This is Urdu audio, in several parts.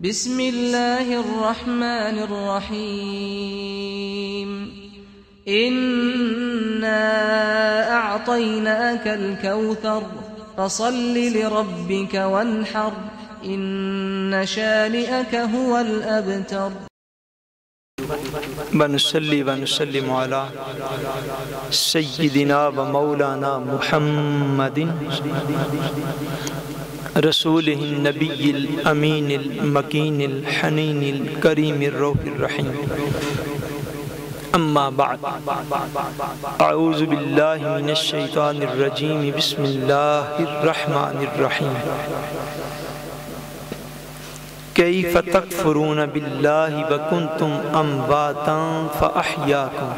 بسم اللہ الرحمن الرحیم إنا أعطيناك الكوثر فصل لربك وانحر إن شانئك هو الأبتر ونصلي ونسلم على سيدنا ومولانا محمد رسوله النبي الأمين المكين الحنين الكريم الروح الرحيم اما بعد اعوذ باللہ من الشیطان الرجیم بسم اللہ الرحمن الرحیم کیف تکفرون باللہ وکنتم امواتا فاحیاکم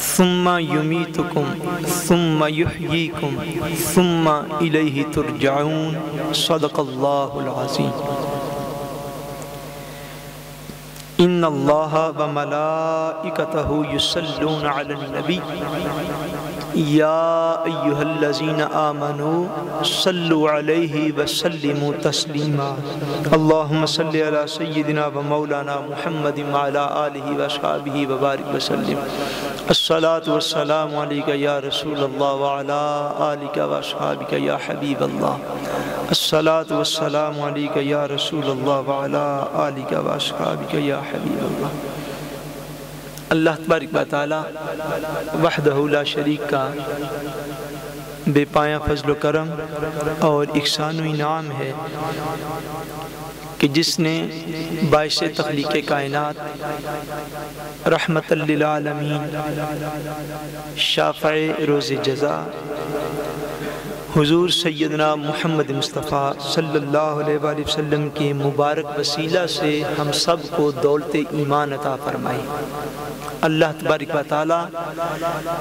ثم یمیتکم ثم یحییکم ثم الیہ ترجعون صدق اللہ العظیم ان اللہ وملائکتہ یصلون علی النبی یا ایہا الذین آمنوا صلوا علیہ وسلموا تسلیما اللہم صلی علی سیدنا ومولانا محمد وعلی آلہ وصحبہ وبارک وسلم الصلاة والسلام علیکہ یا رسول اللہ وعلی آلہ وصحبہ یا حبیب اللہ الصلاة والسلام علیکہ یا رسول اللہ وعلی آلہ وصحبہ یا حبیب اللہ۔ اللہ تبارک و تعالی وحدہ لا شریک کا بے پایاں فضل و کرم اور احسان و انعام ہے کہ جس نے باعث تخلیق کائنات رحمت للعالمین شافع روز جزا حضور سیدنا محمد مصطفیٰ صلی اللہ علیہ وآلہ وسلم کے مبارک وسیلہ سے ہم سب کو دولت ایمان عطا فرمائی۔ اللہ تبارک و تعالی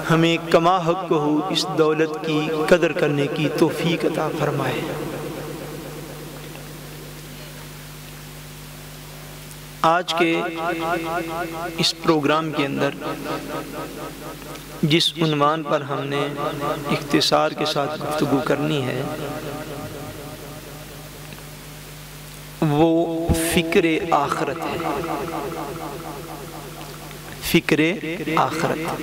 ہمیں کما حق کو اس دولت کی قدر کرنے کی توفیق عطا فرمائے۔ آج کے اس پروگرام کے اندر جس عنوان پر ہم نے اختصار کے ساتھ گفتگو کرنی ہے وہ فکر آخرت ہے۔ فکر آخرت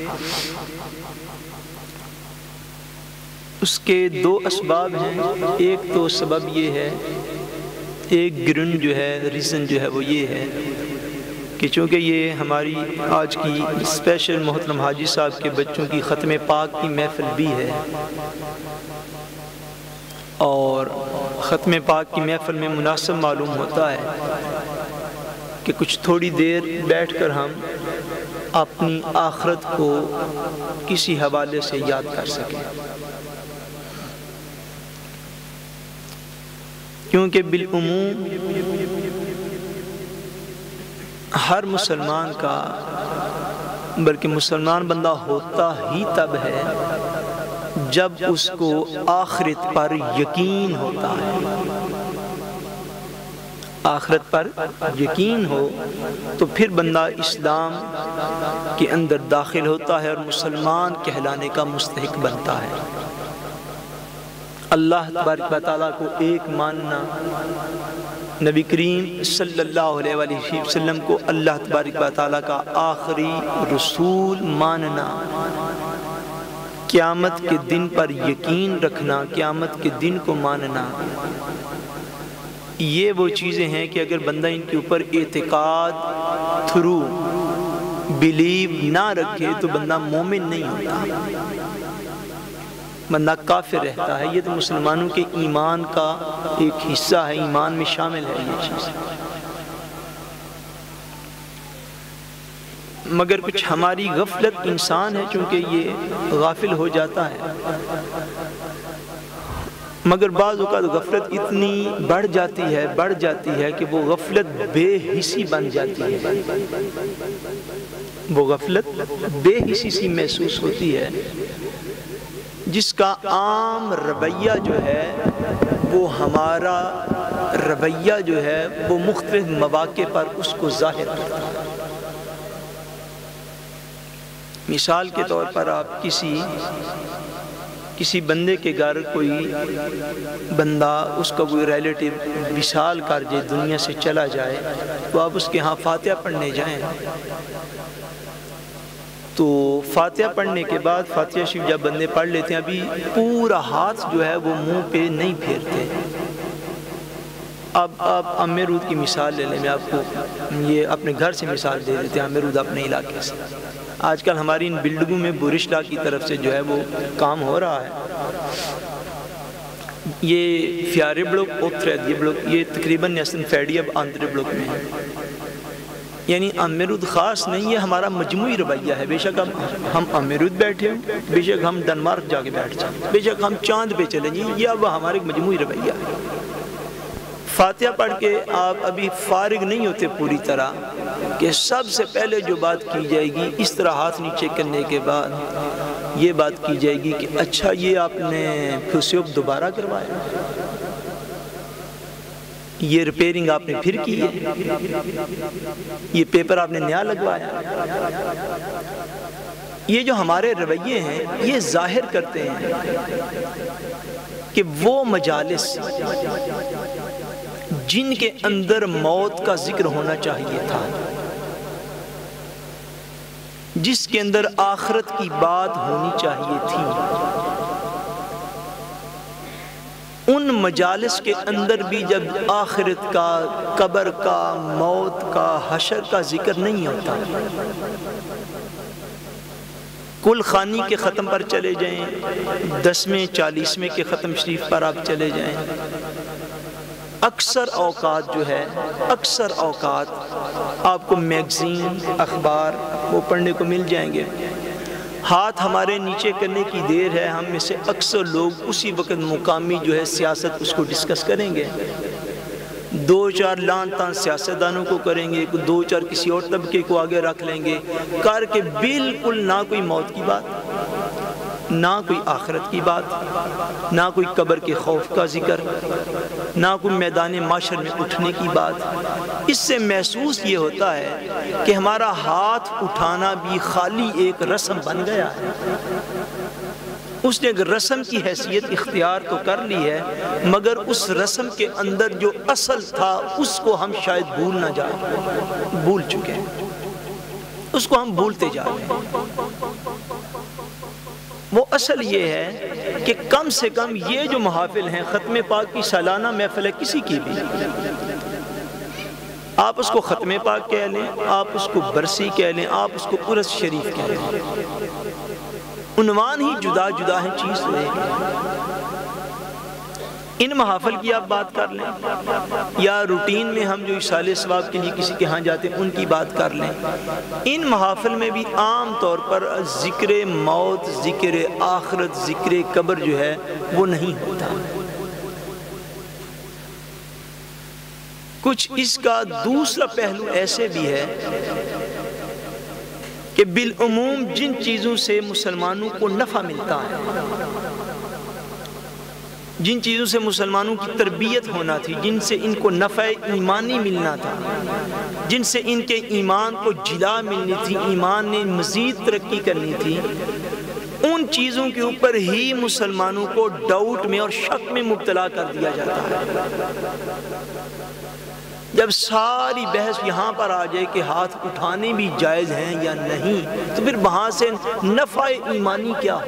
اس کے دو اسباب ہیں۔ ایک تو سبب یہ ہے، ایک گرن جو ہے، ریزن جو ہے وہ یہ ہے کہ چونکہ یہ ہماری آج کی اسپیشل محترم حاجی صاحب کے بچوں کی ختم پاک کی محفل بھی ہے، اور ختم پاک کی محفل میں مناسب معلوم ہوتا ہے کہ کچھ تھوڑی دیر بیٹھ کر ہم اپنی آخرت کو کسی حوالے سے یاد کر سکیں، کیونکہ بالعموم ہر مسلمان کا، بلکہ مسلمان بندہ ہوتا ہی تب ہے جب اس کو آخرت پر یقین ہوتا ہے۔ آخرت پر یقین ہو تو پھر بندہ اسلام کے اندر داخل ہوتا ہے اور مسلمان کہلانے کا مستحق بنتا ہے۔ اللہ تبارک و تعالیٰ کو ایک ماننا، نبی کریم صلی اللہ علیہ وآلہ وسلم کو اللہ تبارک و تعالیٰ کا آخری رسول ماننا، قیامت کے دن پر یقین رکھنا، قیامت کے دن کو ماننا، یہ وہ چیزیں ہیں کہ اگر بندہ ان کے اوپر اعتقاد تھرو بلیو نہ رکھے تو بندہ مومن نہیں ہوتا، بندہ کافر رہتا ہے۔ یہ تو مسلمانوں کے ایمان کا ایک حصہ ہے، ایمان میں شامل ہے یہ چیز۔ مگر کچھ ہماری غفلت، انسان ہے چونکہ یہ غافل ہو جاتا ہے، مگر بعض اوقات غفلت اتنی بڑھ جاتی ہے کہ وہ غفلت بے حسی بن جاتی ہے، وہ غفلت بے حسی سی محسوس ہوتی ہے، جس کا عام رویہ جو ہے وہ ہمارا رویہ جو ہے وہ مختلف مواقع پر اس کو ظاہر کرتا ہے۔ مثال کے طور پر آپ کسی کسی بندے کے گھر کوئی بندہ، اس کا کوئی ریلیٹیو وصال کر جائے، دنیا سے چلا جائے، تو آپ اس کے ہاں فاتحہ پڑھنے جائیں، تو فاتحہ پڑھنے کے بعد فاتحہ شریف جب بندے پڑھ لیتے ہیں، ابھی پورا ہاتھ جو ہے وہ منہ پہ نہیں پھیرتے۔ اب آپ امیرود کی مثال لے لیں، میں آپ کو یہ اپنے گھر سے مثال دے دیتے ہیں، امیرود اپنے علاقے سے۔ آج کل ہماری ان بلڈنگوں میں بورشلا کی طرف سے جو ہے وہ کام ہو رہا ہے۔ یہ فیارے بلوک، اوتھرید، یہ بلوک، یہ تقریباً نیسن فیڈی اب آندھرے بلوک میں ہے۔ یعنی امیرود خاص نہیں ہے، ہمارا مجموعی رویہ ہے۔ بے شک ہم امیرود بیٹھے ہوں، بے شک ہم ڈنمارک جا کے بیٹھ جائیں، بے شک ہم چاند پہ چلیں جی، یہ اب ہمارا مجموعی رویہ ہے۔ فاتحہ پڑھ کے آپ ابھی فارغ نہیں ہوتے پوری طرح، کہ سب سے پہلے جو بات کی جائے گی، اس طرح ہاتھ نیچے کرنے کے بعد یہ بات کی جائے گی کہ اچھا یہ آپ نے فیوسیوب دوبارہ کروایا، یہ ریپیرنگ آپ نے پھر کی ہے، یہ پیپر آپ نے نیا لگوایا۔ یہ جو ہمارے رویے ہیں یہ ظاہر کرتے ہیں کہ وہ مجالس جن کے اندر موت کا ذکر ہونا چاہیے تھا، جس کے اندر آخرت کی بات ہونی چاہیے تھی، ان مجالس کے اندر بھی جب آخرت کا، قبر کا، موت کا، حشر کا ذکر نہیں ہوتا۔ کل خانی کے ختم پر چلے جائیں، 10ویں 40ویں کے ختم شریف پر آپ چلے جائیں، اکثر اوقات جو ہے، اکثر اوقات آپ کو میگزین، اخبار وہ پڑھنے کو مل جائیں گے۔ ہاتھ ہمارے نیچے کرنے کی دیر ہے، ہم میں سے اکثر لوگ اسی وقت مقامی جو ہے سیاست اس کو ڈسکس کریں گے، 2-4 لان تان سیاستدانوں کو کریں گے، 2-4 کسی اور طبقے کو آگے رکھ لیں گے، کر کے بالکل نہ کوئی موت کی بات، نہ کوئی آخرت کی بات، نہ کوئی قبر کے خوف کا ذکر، نہ کوئی میدان معاشر میں اٹھنے کی بات۔ اس سے محسوس یہ ہوتا ہے کہ ہمارا ہاتھ اٹھانا بھی خالی ایک رسم بن گیا ہے۔ اس نے اگر رسم کی حیثیت اختیار تو کر لی ہے، مگر اس رسم کے اندر جو اصل تھا اس کو ہم شاید بھول نہ جائیں، بھول چکے ہیں، اس کو ہم بھولتے جا رہے ہیں۔ وہ اصل یہ ہے کہ کم سے کم یہ جو محافل ہیں، ختم پاک کی سالانہ محفل ہے کسی کی بھی، آپ اس کو ختم پاک کہہ لیں، آپ اس کو برسی کہہ لیں، آپ اس کو عرس شریف کہہ لیں، عنوان ہی جدا جدا ہیں، چیز لے ان محافل کی آپ بات کر لیں، یا روٹین میں ہم جو اصالہ ثواب کے لیے کسی کے ہاں جاتے ہیں ان کی بات کر لیں۔ ان محافل میں بھی عام طور پر ذکر موت، ذکر آخرت، ذکر قبر جو ہے وہ نہیں ہوتا۔ کچھ اس کا دوسرا پہلو ایسے بھی ہے کہ بالعموم جن چیزوں سے مسلمانوں کو نفع ملتا ہے، جن چیزوں سے مسلمانوں کی تربیت ہونا تھی، جن سے ان کو نفع ایمانی ملنا تھا، جن سے ان کے ایمان کو جلا ملنی تھی، ایمان نے مزید ترقی کرنی تھی، ان چیزوں کے اوپر ہی مسلمانوں کو ڈاؤٹ میں اور شک میں مبتلا کر دیا جاتا ہے۔ جب ساری بحث یہاں پر آ جائے کہ ہاتھ اٹھانے بھی جائز ہیں یا نہیں، تو پھر وہاں سے نفع ایمانی کیا ہو؟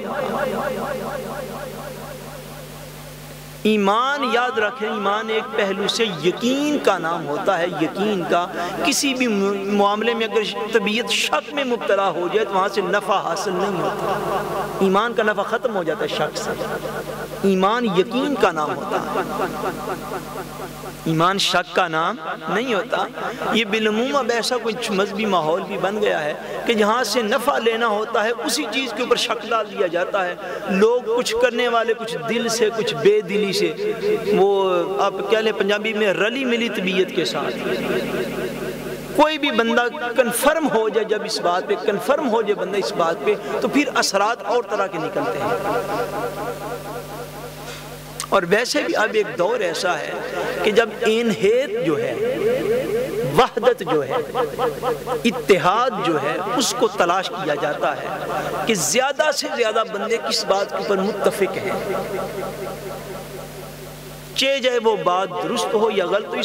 ایمان یاد رکھیں، ایمان ایک پہلو سے یقین کا نام ہوتا ہے، یقین کا۔ کسی بھی معاملے میں اگر طبیعت شک میں مبتلا ہو جائے تو وہاں سے نفع حاصل نہیں ہوتا، ایمان کا نفع ختم ہو جاتا ہے شک سے۔ ایمان یقین کا نام ہوتا ہے، ایمان شک کا نام نہیں ہوتا۔ یہ بالعموم اب ایسا کچھ مذہبی ماحول بھی بن گیا ہے کہ جہاں سے نفع لینا ہوتا ہے اسی چیز کے اوپر شک ڈال دیا جاتا ہے۔ لوگ کچھ کرنے والے کچھ دل سے، کچھ بے دلی سے، وہ آپ کہہ لیں پنجابی میں رلی ملی طبیعت کے ساتھ۔ کوئی بھی بندہ کنفرم ہو جائے، جب اس بات پہ کنفرم ہو جائے بندہ اس بات پہ، تو پھر اثرات اور طرح کے نکلتے ہیں۔ اور ویسے بھی اب ایک دور ایسا ہے کہ جب انہیت جو ہے وحدت جو ہے، اتحاد جو ہے، اس کو تلاش کیا جاتا ہے کہ زیادہ سے زیادہ بندے کس بات کے اوپر متفق ہیں، چاہے وہ بات درست ہو یا غلط ہو۔